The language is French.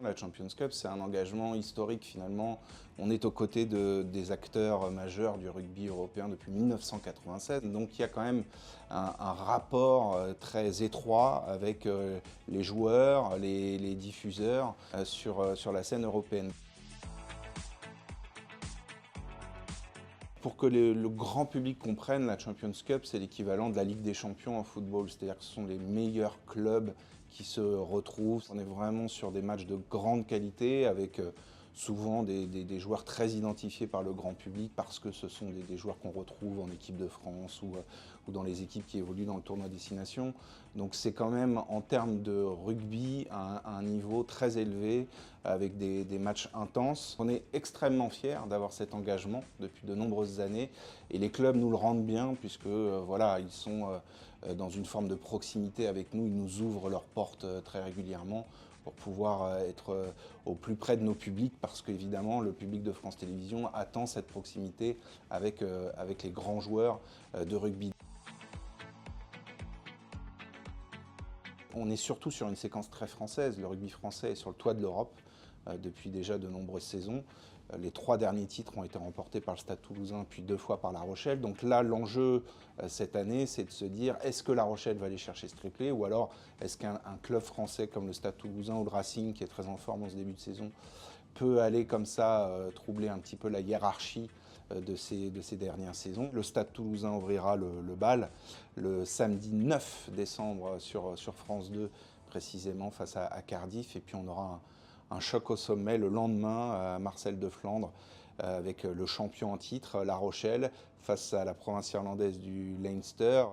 La Champions Cup, c'est un engagement historique finalement. On est aux côtés des acteurs majeurs du rugby européen depuis 1996. Donc il y a quand même un rapport très étroit avec les joueurs, les diffuseurs sur la scène européenne. Pour que le grand public comprenne, la Champions Cup, c'est l'équivalent de la Ligue des Champions en football. C'est-à-dire que ce sont les meilleurs clubs qui se retrouvent. On est vraiment sur des matchs de grande qualité avec souvent des joueurs très identifiés par le grand public parce que ce sont des joueurs qu'on retrouve en équipe de France ou dans les équipes qui évoluent dans le tournoi Destination. Donc c'est quand même en termes de rugby à un niveau très élevé avec des matchs intenses. On est extrêmement fiers d'avoir cet engagement depuis de nombreuses années et les clubs nous le rendent bien puisque voilà, ils sont dans une forme de proximité avec nous, ils nous ouvrent leurs portes très régulièrement pour pouvoir être au plus près de nos publics parce qu'évidemment le public de France Télévisions attend cette proximité avec les grands joueurs de rugby. On est surtout sur une séquence très française. Le rugby français est sur le toit de l'Europe depuis déjà de nombreuses saisons. Les 3 derniers titres ont été remportés par le Stade Toulousain, puis 2 fois par La Rochelle. Donc là, l'enjeu cette année, c'est de se dire, est-ce que La Rochelle va aller chercher ce triplé, ou alors est-ce qu'un club français comme le Stade Toulousain ou le Racing, qui est très en forme en ce début de saison, peut aller comme ça troubler un petit peu la hiérarchie de ces dernières saisons. Le Stade Toulousain ouvrira le bal le samedi 9 décembre sur France 2, précisément face à Cardiff. Et puis on aura un choc au sommet le lendemain à Marcel de Flandre avec le champion en titre, La Rochelle, face à la province irlandaise du Leinster.